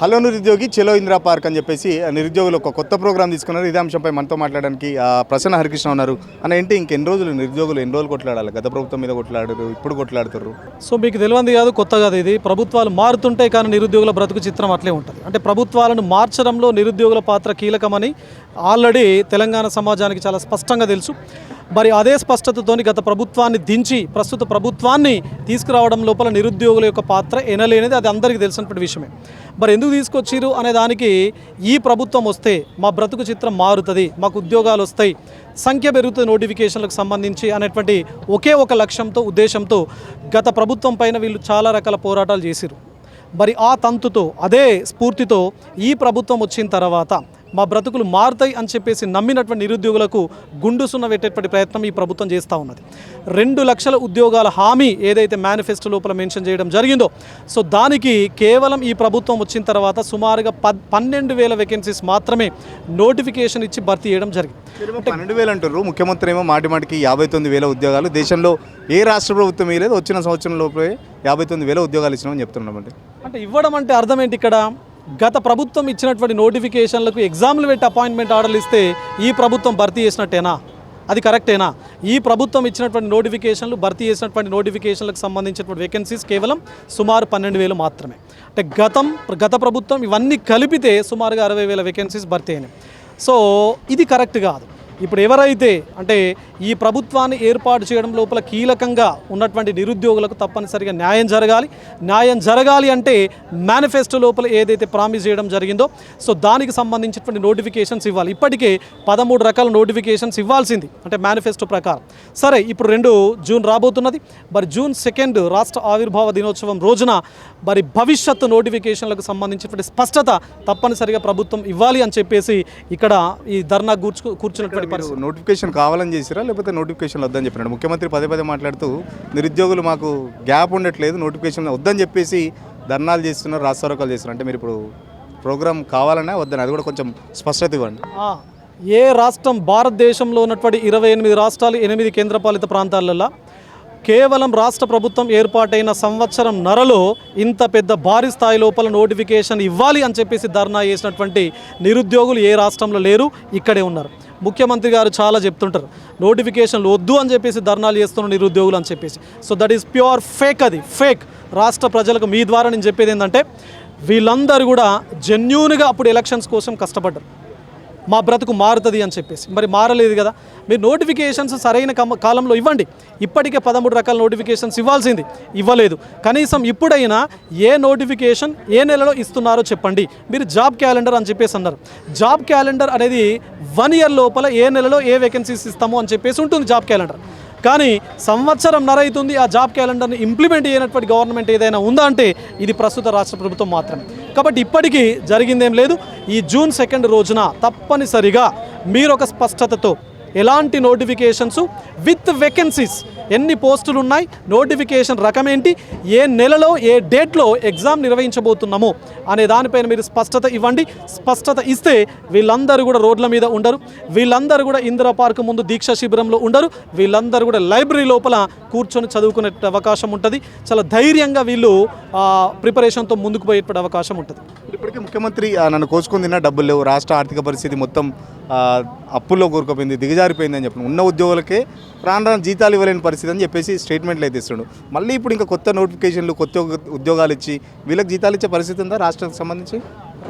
Hello నిరుద్యోగి చెలో Indira park అని చెప్పేసి నిరుద్యోగులు ఒక కొత్త ప్రోగ్రామ్ తీసుకున్నారు. ఇదే అంశంపై మనతో మాట్లాడడానికి ప్రసన్న హరికృష్ణ ఉన్నారు. అని ఏంటి ఇంకెన్ని రోజులు నిరుద్యోగులు ఎన్ని రోజులు కొట్లాడాలి? గత ప్రభుత్వం మీద కొట్లాడారు, ఇప్పుడు కొట్లాడుతారు. సో మీకు తెలియంది కాదు, కొత్త కాదు ఇది. ప్రభుత్వాలు మారుతుంటాయి కానీ నిరుద్యోగుల బ్రతుకు చిత్రం అట్లే ఉంటుంది. అంటే ప్రభుత్వాలను మార్చడంలో నిరుద్యోగుల పాత్ర కీలకమని ఆల్రెడీ తెలంగాణ సమాజానికి చాలా స్పష్టంగా తెలుసు. మరి అదే స్పష్టతతోని గత ప్రభుత్వాన్ని దించి ప్రస్తుత ప్రభుత్వాన్ని తీసుకురావడం లోపల నిరుద్యోగుల యొక్క పాత్ర ఎనలేనిది అది అందరికీ తెలిసినటువంటి విషయమే. మరి ఎందుకు తీసుకొచ్చిరు అనే దానికి ఈ ప్రభుత్వం వస్తే మా బ్రతుకు చిత్రం మారుతుంది, మాకు ఉద్యోగాలు వస్తాయి, సంఖ్య పెరుగుతుంది నోటిఫికేషన్లకు సంబంధించి అనేటువంటి ఒకే ఒక లక్ష్యంతో ఉద్దేశంతో గత ప్రభుత్వం పైన వీళ్ళు చాలా రకాల పోరాటాలు చేసిరు. మరి ఆ తంతుతో అదే స్ఫూర్తితో ఈ ప్రభుత్వం వచ్చిన తర్వాత మా బ్రతుకులు మారుతాయి అని చెప్పేసి నమ్మినటువంటి నిరుద్యోగులకు గుండు సున్న పెట్టేటువంటి ప్రయత్నం ఈ ప్రభుత్వం చేస్తూ ఉన్నది. 2 లక్షల ఉద్యోగాల హామీ ఏదైతే మేనిఫెస్టో లోపల మెన్షన్ చేయడం జరిగిందో, సో దానికి కేవలం ఈ ప్రభుత్వం వచ్చిన తర్వాత సుమారుగా 12,000 వేకెన్సీస్ మాత్రమే నోటిఫికేషన్ ఇచ్చి భర్తీ చేయడం జరిగింది. 12,000 అంటారు. ముఖ్యమంత్రి ఏమో మాటికి 59,000 ఉద్యోగాలు దేశంలో ఏ రాష్ట్ర ప్రభుత్వం లేదు, వచ్చిన సంవత్సరం లోపలే 59,000 ఉద్యోగాలు ఇచ్చినామని చెప్తున్నామండి. అంటే ఇవ్వడం అంటే అర్థం ఏంటి? ఇక్కడ గత ప్రభుత్వం ఇచ్చినటువంటి నోటిఫికేషన్లకు ఎగ్జామ్లు పెట్టి అపాయింట్మెంట్ ఆర్డర్లు ఇస్తే ఈ ప్రభుత్వం భర్తీ చేసినట్టేనా? అది కరెక్టేనా? ఈ ప్రభుత్వం ఇచ్చినటువంటి నోటిఫికేషన్లు భర్తీ చేసినటువంటి నోటిఫికేషన్లకు సంబంధించినటువంటి వేకెన్సీస్ కేవలం సుమారు 12,000 మాత్రమే. అంటే గత ప్రభుత్వం ఇవన్నీ కలిపితే సుమారుగా 60,000 వేకెన్సీస్ భర్తీ అయినాయి. సో ఇది కరెక్ట్ కాదు. ఇప్పుడు ఎవరైతే అంటే ఈ ప్రభుత్వాన్ని ఏర్పాటు చేయడం లోపల కీలకంగా ఉన్నటువంటి నిరుద్యోగులకు తప్పనిసరిగా న్యాయం జరగాలి అంటే మేనిఫెస్టో లోపల ఏదైతే ప్రామిస్ చేయడం జరిగిందో సో దానికి సంబంధించినటువంటి నోటిఫికేషన్స్ ఇవ్వాలి. ఇప్పటికే 13 రకాల నోటిఫికేషన్స్ ఇవ్వాల్సింది అంటే మేనిఫెస్టో ప్రకారం. సరే, ఇప్పుడు 2 జూన్ రాబోతున్నది. మరి జూన్ 2 రాష్ట్ర ఆవిర్భావ దినోత్సవం రోజున మరి భవిష్యత్తు నోటిఫికేషన్లకు సంబంధించినటువంటి స్పష్టత తప్పనిసరిగా ప్రభుత్వం ఇవ్వాలి అని చెప్పేసి ఇక్కడ ఈ ధర్నా కూర్చున్నటువంటి నోటిఫికేషన్ కావాలని చేసిరా లేకపోతే నోటిఫికేషన్ వద్దని చెప్పినాడు ముఖ్యమంత్రి? పదే మాట్లాడుతూ నిరుద్యోగులు మాకు గ్యాప్ ఉండట్లేదు, నోటిఫికేషన్ వద్దని చెప్పేసి ధర్నాలు చేస్తున్నారు, రాస్తారోకాలు చేస్తున్నారు. అంటే మీరు ఇప్పుడు ప్రోగ్రామ్ కావాలన్నా వద్దని అది కూడా కొంచెం స్పష్టత ఇవ్వండి. ఏ రాష్ట్రం భారతదేశంలో ఉన్నటువంటి 28 రాష్ట్రాలు 8 కేంద్రపాలిత ప్రాంతాలలో కేవలం రాష్ట్ర ప్రభుత్వం ఏర్పాటైన సంవత్సరం నరలో ఇంత పెద్ద భారీ స్థాయి లోపల నోటిఫికేషన్ ఇవ్వాలి అని చెప్పేసి ధర్నా చేసినటువంటి నిరుద్యోగులు ఏ రాష్ట్రంలో లేరు, ఇక్కడే ఉన్నారు. ముఖ్యమంత్రి గారు చాలా చెప్తుంటారు నోటిఫికేషన్లు వద్దు అని చెప్పేసి ధర్నాలు చేస్తున్న నిరుద్యోగులు అని చెప్పేసి. So that is pure fake. అది ఫేక్. రాష్ట్ర ప్రజలకు మీ ద్వారా నేను చెప్పేది ఏంటంటే వీళ్ళందరూ కూడా జెన్యూన్గా అప్పుడు ఎలక్షన్స్ కోసం కష్టపడ్డారు, మా బ్రతుకు మారుతుంది అని చెప్పేసి. మరి మారలేదు కదా. మీరు నోటిఫికేషన్స్ సరైన కాలంలో ఇవ్వండి. ఇప్పటికే 13 రకాల నోటిఫికేషన్స్ ఇవ్వాల్సింది ఇవ్వలేదు. కనీసం ఇప్పుడైనా ఏ నోటిఫికేషన్ ఏ నెలలో ఇస్తున్నారో చెప్పండి. మీరు జాబ్ క్యాలెండర్ అని చెప్పేసి అన్నారు. జాబ్ క్యాలెండర్ అనేది 1 ఇయర్ లోపల ఏ నెలలో ఏ వేకెన్సీస్ ఇస్తామో అని చెప్పేసి ఉంటుంది జాబ్ క్యాలెండర్. కానీ సంవత్సరం అవుతుంది ఆ జాబ్ క్యాలెండర్ని ఇంప్లిమెంట్ చేయనటువంటి గవర్నమెంట్ ఏదైనా ఉందా అంటే ఇది ప్రస్తుత రాష్ట్ర ప్రభుత్వం మాత్రమే. కాబట్టి ఇప్పటికీ జరిగిందేం లేదు. ఈ జూన్ 2 రోజున తప్పనిసరిగా మీరు ఒక స్పష్టతతో ఎలాంటి నోటిఫికేషన్స్ విత్ వేకెన్సీస్, ఎన్ని పోస్టులు ఉన్నాయి, నోటిఫికేషన్ రకం ఏంటి, ఏ నెలలో ఏ డేట్లో ఎగ్జామ్ నిర్వహించబోతున్నామో అనే దానిపైన మీరు స్పష్టత ఇవ్వండి. స్పష్టత ఇస్తే వీళ్ళందరూ కూడా రోడ్ల మీద ఉండరు, వీళ్ళందరూ కూడా ఇందిరా పార్క్ ముందు దీక్షా శిబిరంలో ఉండరు, వీళ్ళందరూ కూడా లైబ్రరీ లోపల కూర్చొని చదువుకునే అవకాశం ఉంటుంది. చాలా ధైర్యంగా వీళ్ళు ప్రిపరేషన్తో ముందుకు పోయే అవకాశం ఉంటుంది. ఇప్పటికీ ముఖ్యమంత్రి నన్ను కోసుకుని తిన్నా డబ్బులు లేవు, రాష్ట్ర ఆర్థిక పరిస్థితి మొత్తం అప్పుల్లో కూరుకుపోయింది, దిగజారిపోయింది అని చెప్పిన ఉన్న ఉద్యోగులకే రాను జీతాలు ఇవ్వలేని పరిస్థితి అని చెప్పేసి స్టేట్మెంట్లు అయితే ఇస్తుండు. మళ్ళీ ఇప్పుడు ఇంకా కొత్త నోటిఫికేషన్లు, కొత్త ఉద్యోగాలు ఇచ్చి వీళ్ళకి జీతాలు ఇచ్చే పరిస్థితి ఉందా రాష్ట్రానికి సంబంధించి?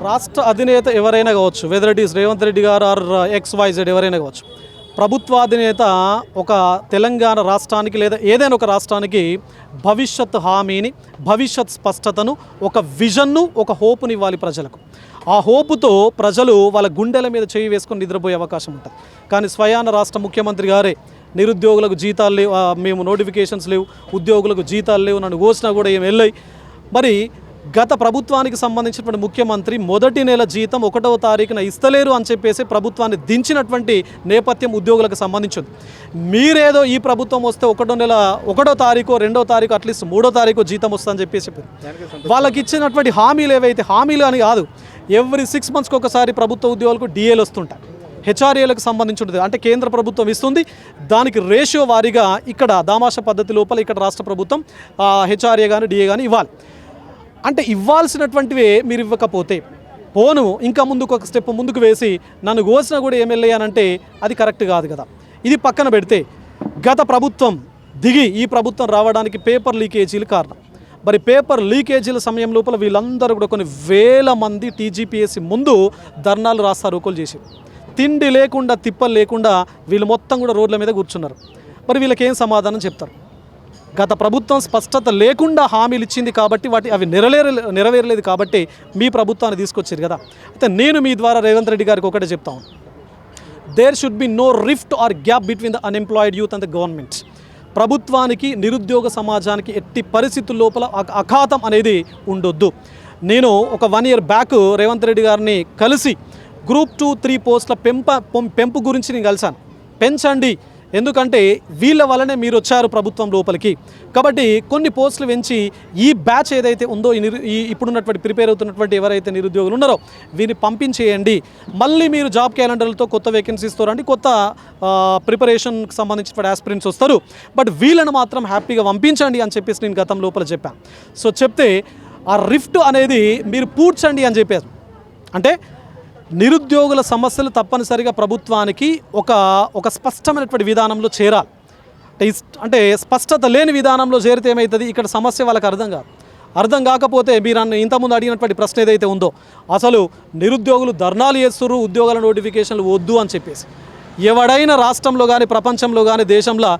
రాష్ట్ర అధినేత ఎవరైనా కావచ్చు, whether it is Revanth Reddy గారు ఆర్ XYZ ఎవరైనా కావచ్చు, ప్రభుత్వాధినేత ఒక తెలంగాణ రాష్ట్రానికి లేదా ఏదైనా ఒక రాష్ట్రానికి భవిష్యత్ హామీని, భవిష్యత్ స్పష్టతను, ఒక విజన్ను, ఒక హోప్ని ఇవ్వాలి ప్రజలకు. ఆ హోపుతో ప్రజలు వాళ్ళ గుండెల మీద చేయి వేసుకొని నిద్రపోయే అవకాశం ఉంటుంది. కానీ స్వయాన రాష్ట్ర ముఖ్యమంత్రి గారే నిరుద్యోగులకు జీతాలు లేవు, మేము నోటిఫికేషన్స్ లేవు, ఉద్యోగులకు జీతాలు లేవు, నన్ను కోసినా కూడా ఏమి వెళ్ళాయి. మరి గత ప్రభుత్వానికి సంబంధించినటువంటి ముఖ్యమంత్రి మొదటి నెల జీతం 1వ తారీఖున ఇస్తలేరు అని చెప్పేసి ప్రభుత్వాన్ని దించినటువంటి నేపథ్యం ఉద్యోగులకు సంబంధించింది. మీరేదో ఈ ప్రభుత్వం వస్తే 1వ తారీఖు 2వ తారీఖు అట్లీస్ట్ 3వ తారీఖు జీతం వస్తుందని చెప్పేసి వాళ్ళకి ఇచ్చినటువంటి హామీలు ఏవైతే హామీలు అని కాదు, ఎవ్రీ 6 మంత్స్కి ఒకసారి ప్రభుత్వ ఉద్యోగులకు డిఏలు వస్తుంటాయి. హెచ్ఆర్ఏలకు సంబంధించి ఉంటుంది, అంటే కేంద్ర ప్రభుత్వం ఇస్తుంది, దానికి రేషియో వారీగా ఇక్కడ దామాష పద్ధతి లోపల ఇక్కడ రాష్ట్ర ప్రభుత్వం హెచ్ఆర్ఏ కానీ డిఏ కానీ ఇవ్వాలి. అంటే ఇవ్వాల్సినటువంటివే మీరు ఇవ్వకపోతే పోను ఇంకా ముందుకు ఒక స్టెప్ ముందుకు వేసి నన్ను కోసినా కూడా ఎమ్మెల్యే అనంటే అది కరెక్ట్ కాదు కదా. ఇది పక్కన పెడితే గత ప్రభుత్వం దిగి ఈ ప్రభుత్వం రావడానికి పేపర్ లీకేజీలు కారణం. మరి పేపర్ లీకేజీల సమయం లోపల వీళ్ళందరూ కూడా కొన్ని వేల మంది టీజీపీఎస్సీ ముందు ధర్నాలు రాస్తారోకోలు చేశారు. తిండి లేకుండా తిప్పలు లేకుండా వీళ్ళు మొత్తం కూడా రోడ్ల మీద కూర్చున్నారు. మరి వీళ్ళకి ఏం సమాధానం చెప్తారు? గత ప్రభుత్వం స్పష్టత లేకుండా హామీలు ఇచ్చింది కాబట్టి అవి నెరవేరలేదు కాబట్టి మీ ప్రభుత్వాన్ని తీసుకొచ్చారు కదా. అయితే నేను మీ ద్వారా రేవంత్ రెడ్డి గారికి ఒకటే చెప్తాను, there should be no rift or gap between the unemployed youth and the government. ప్రభుత్వానికి నిరుద్యోగ సమాజానికి ఎట్టి పరిస్థితుల లోపల అఘాతం అనేది ఉండొద్దు. నేను ఒక 1 year బ్యాక్ రేవంత్ రెడ్డి గారిని కలిసి గ్రూప్ 2, 3 పోస్టుల పెంపు గురించి నేను కలిశాను. పెంచండి, ఎందుకంటే వీళ్ళ వల్లనే మీరు వచ్చారు ప్రభుత్వం లోపలికి, కాబట్టి కొన్ని పోస్టులు పెంచి ఈ బ్యాచ్ ఏదైతే ఉందో ఈ ఇప్పుడున్నటువంటి ప్రిపేర్ అవుతున్నటువంటి ఎవరైతే నిరుద్యోగులు ఉన్నారో వీరిని పంపించేయండి. మళ్ళీ మీరు జాబ్ క్యాలెండర్లతో కొత్త వేకెన్సీస్తో రండి, కొత్త ప్రిపరేషన్కి సంబంధించిన ఆస్పిరెంట్స్ వస్తారు, బట్ వీళ్ళని మాత్రం హ్యాపీగా పంపించండి అని చెప్పేసి నేను గతం లోపల చెప్పాను. సో చెప్తే ఆ రిఫ్ట్ అనేది మీరు పూడ్చండి అని చెప్పారు. అంటే నిరుద్యోగుల సమస్యలు తప్పనిసరిగా ప్రభుత్వానికి ఒక స్పష్టమైనటువంటి విధానంలో చేరాలి. అంటే స్పష్టత లేని విధానంలో చేరితే ఏమవుతుంది, ఇక్కడ సమస్య వాళ్ళకి అర్థం కాకపోతే మీరు ఇంతకుముందు అడిగినటువంటి ప్రశ్న ఏదైతే ఉందో, అసలు నిరుద్యోగులు ధర్నాలు చేస్తున్నారు, ఉద్యోగాల నోటిఫికేషన్లు వద్దు అని చెప్పేసి. ఎవడైనా రాష్ట్రంలో కానీ ప్రపంచంలో కానీ దేశంలో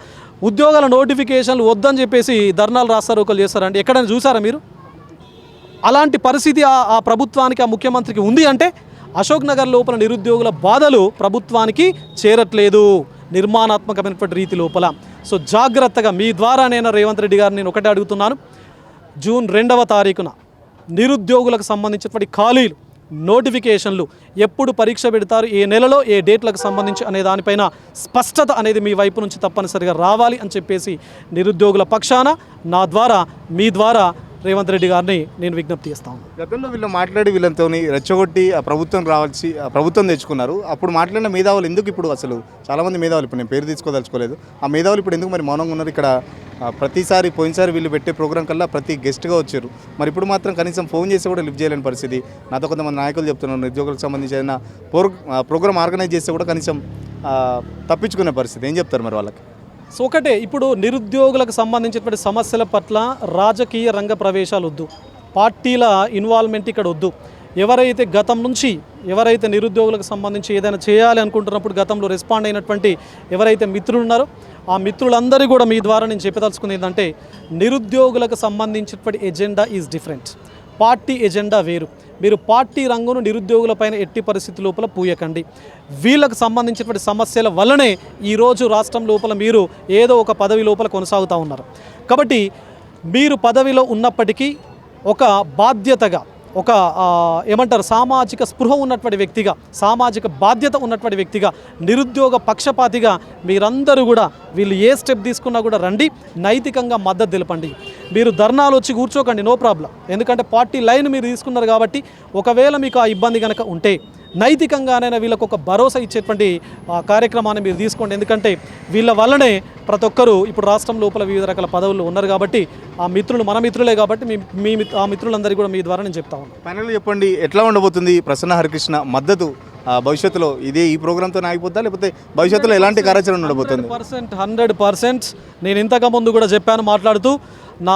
ఉద్యోగాల నోటిఫికేషన్లు వద్దని చెప్పేసి ధర్నాలు రాస్తారు, ఒకరు చేస్తారండి? ఎక్కడైనా చూసారా మీరు? అలాంటి పరిస్థితి ఆ ప్రభుత్వానికి, ఆ ముఖ్యమంత్రికి ఉంది అంటే అశోక్ నగర్ లోపల నిరుద్యోగుల బాధలు ప్రభుత్వానికి చేరట్లేదు నిర్మాణాత్మకమైనటువంటి రీతి లోపల. సో జాగ్రత్తగా మీ ద్వారా నేను రేవంత్ రెడ్డి గారిని నేను ఒకటే అడుగుతున్నాను, జూన్ 2వ తారీఖున నిరుద్యోగులకు సంబంధించినటువంటి ఖాళీలు నోటిఫికేషన్లు ఎప్పుడు పరీక్ష పెడతారు, ఏ నెలలో ఏ డేట్లకు సంబంధించి అనే దానిపైన స్పష్టత అనేది మీ వైపు నుంచి తప్పనిసరిగా రావాలి అని చెప్పేసి నిరుద్యోగుల పక్షాన నా ద్వారా మీ ద్వారా రేవంత్ రెడ్డి గారిని నేను విజ్ఞప్తి చేస్తాను. గతంలో వీళ్ళు మాట్లాడి వీళ్ళతో రెచ్చగొట్టి ఆ ప్రభుత్వం తెచ్చుకున్నారు. అప్పుడు మాట్లాడిన మేధావులు ఎందుకు ఇప్పుడు అసలు చాలామంది మేధావులు, ఇప్పుడు నేను పేరు తీసుకోదలుచుకోలేదు, ఆ మేధావులు ఇప్పుడు ఎందుకు మరి మౌనంగా ఉన్నారు? ఇక్కడ ప్రతిసారి పోయినసారి వీళ్ళు పెట్టే ప్రోగ్రాం కల్లా ప్రతి గెస్ట్గా వచ్చారు, మరి ఇప్పుడు మాత్రం కనీసం ఫోన్ చేసి కూడా లిఫ్ట్ చేయలేని పరిస్థితి. నాతో కొంతమంది నాయకులు చెప్తున్నారు, నిరుద్యోగులకు సంబంధించి ఏదైనా ప్రోగ్రామ్ ఆర్గనైజ్ చేస్తే కూడా కనీసం తప్పించుకునే పరిస్థితి. ఏం చెప్తారు మరి వాళ్ళకి? సో ఒకటే, ఇప్పుడు నిరుద్యోగులకు సంబంధించినటువంటి సమస్యల పట్ల రాజకీయ రంగ ప్రవేశాలు వద్దు, పార్టీల ఇన్వాల్వ్మెంట్ ఇక్కడ వద్దు. ఎవరైతే గతం నుంచి ఎవరైతే నిరుద్యోగులకు సంబంధించి ఏదైనా చేయాలి అనుకుంటున్నప్పుడు గతంలో రెస్పాండ్ అయినటువంటి ఎవరైతే మిత్రులు ఉన్నారో ఆ మిత్రులందరూ కూడా మీ ద్వారా నేను చెప్పదలుచుకునేది ఏంటంటే, నిరుద్యోగులకు సంబంధించినటువంటి agenda is different, party agenda వేరు. మీరు పార్టీ రంగును నిరుద్యోగులపైన ఎట్టి పరిస్థితి లోపల పూయకండి. వీళ్ళకు సంబంధించినటువంటి సమస్యల వల్లనే ఈరోజు రాష్ట్రం లోపల మీరు ఏదో ఒక పదవి లోపల కొనసాగుతూ ఉన్నారు. కాబట్టి మీరు పదవిలో ఉన్నప్పటికీ ఒక బాధ్యతగా, ఒక ఏమంటారు, సామాజిక స్పృహ ఉన్నటువంటి వ్యక్తిగా, సామాజిక బాధ్యత ఉన్నటువంటి వ్యక్తిగా, నిరుద్యోగ పక్షపాతిగా మీరందరూ కూడా వీళ్ళు ఏ స్టెప్ తీసుకున్నా కూడా రండి, నైతికంగా మద్దతు తెలపండి. మీరు ధర్నాలు వచ్చి కూర్చోకండి, నో ప్రాబ్లం, ఎందుకంటే పార్టీ లైన్ మీరు తీసుకున్నారు కాబట్టి ఒకవేళ మీకు ఆ ఇబ్బంది కనుక ఉంటే నైతికంగానైనా వీళ్ళకు ఒక భరోసా ఇచ్చేటువంటి కార్యక్రమాన్ని మీరు తీసుకోండి. ఎందుకంటే వీళ్ళ వల్లనే ప్రతి ఒక్కరూ ఇప్పుడు రాష్ట్రం లోపల వివిధ రకాల పదవులు ఉన్నారు కాబట్టి ఆ మిత్రులు మన మిత్రులే కాబట్టి ఆ మిత్రులందరికీ కూడా మీ ద్వారా నేను చెప్తా ఉన్నాను. ఫైనల్గా చెప్పండి, ఎట్లా ఉండబోతుంది ప్రసన్న హరికృష్ణ మద్దతు భవిష్యత్తులో? ఇదే ఈ ప్రోగ్రాంతో ఆగిపోద్దా, లేకపోతే భవిష్యత్తులో ఎలాంటి కార్యాచరణ ఉండబోతుంది? 100% నేను ఇంతకు ముందు కూడా చెప్పాను మాట్లాడుతూ, నా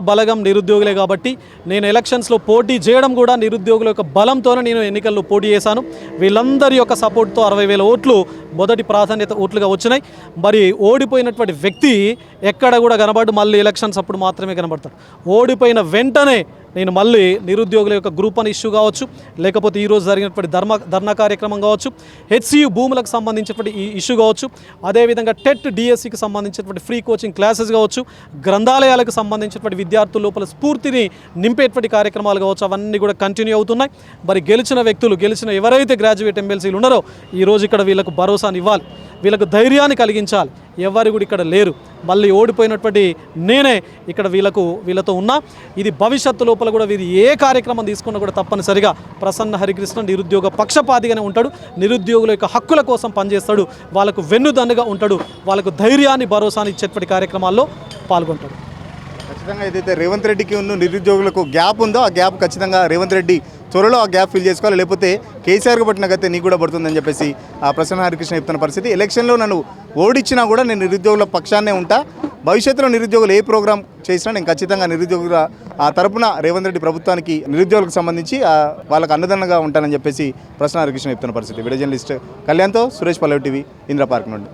బలగం నిరుద్యోగులే కాబట్టి నేను ఎలక్షన్స్లో పోటీ చేయడం కూడా నిరుద్యోగుల యొక్క బలంతోనే నేను ఎన్నికల్లో పోటీ చేశాను. వీళ్ళందరి యొక్క సపోర్ట్తో 60,000 ఓట్లు మొదటి ప్రాధాన్యత ఓట్లుగా వచ్చినాయి. మరి ఓడిపోయినటువంటి వ్యక్తి ఎక్కడ కూడా కనబడు, మళ్ళీ ఎలక్షన్స్ అప్పుడు మాత్రమే కనబడతాడు. ఓడిపోయిన వెంటనే నేను మళ్ళీ నిరుద్యోగుల యొక్క గ్రూప్ అని ఇష్యూ కావచ్చు, లేకపోతే ఈరోజు జరిగినటువంటి ధర్నా కార్యక్రమం కావచ్చు, హెచ్సియు భూములకు సంబంధించినటువంటి ఈ ఇష్యూ కావచ్చు, అదేవిధంగా టెట్ డిఎస్సికి సంబంధించినటువంటి ఫ్రీ కోచింగ్ క్లాసెస్ కావచ్చు, గ్రంథాలయాలకు సంబంధించినటువంటి విద్యార్థుల లోపల స్ఫూర్తిని నింపేటువంటి కార్యక్రమాలు కావచ్చు, అవన్నీ కూడా కంటిన్యూ అవుతున్నాయి. మరి గెలిచిన ఎవరైతే గ్రాడ్యుయేట్ ఎమ్మెల్సీలు ఉన్నారో ఈరోజు ఇక్కడ వీళ్ళకు భరోసాని ఇవ్వాలి, వీళ్ళకు ధైర్యాన్ని కలిగించాలి. ఎవరు కూడా ఇక్కడ లేరు, మళ్ళీ ఓడిపోయినటువంటి నేనే ఇక్కడ వీళ్ళతో ఉన్నా. ఇది భవిష్యత్తు లోపల కూడా వీరు ఏ కార్యక్రమం తీసుకున్నా కూడా తప్పనిసరిగా ప్రసన్న హరికృష్ణ నిరుద్యోగ పక్షపాతిగానే ఉంటాడు, నిరుద్యోగుల యొక్క హక్కుల కోసం పనిచేస్తాడు, వాళ్ళకు వెన్నుదన్నుగా ఉంటాడు, వాళ్ళకు ధైర్యాన్ని భరోసాని ఇచ్చేటువంటి కార్యక్రమాల్లో పాల్గొంటాడు. ఖచ్చితంగా ఏదైతే రేవంత్ రెడ్డికి ఉన్న నిరుద్యోగులకు గ్యాప్ ఉందో ఆ గ్యాప్ ఖచ్చితంగా రేవంత్ రెడ్డి త్వరలో ఆ గ్యాప్ ఫిల్ చేసుకోవాలి, లేకపోతే కేసీఆర్కి పట్టిన గతే నీకు కూడా పడుతుందని చెప్పేసి ఆ ప్రసన్న హరికృష్ణ చెప్తున్న పరిస్థితి. ఎలక్షన్లో నన్ను ఓడించినా కూడా నేను నిరుద్యోగుల పక్షాన్నే ఉంటా, భవిష్యత్తులో నిరుద్యోగులు ఏ ప్రోగ్రాం చేసినా నేను ఖచ్చితంగా నిరుద్యోగుల ఆ తరపున రేవంత్ రెడ్డి ప్రభుత్వానికి నిరుద్యోగులకు సంబంధించి వాళ్ళకు అన్నదండగా ఉంటానని చెప్పేసి ప్రసన్న హరికృష్ణ చెప్తున్న పరిస్థితి. వీడియో జర్నలిస్ట్ కళ్యాణ్తో సురేష్ పల్లవి టీవీ, ఇంద్ర పార్క్ నుండి.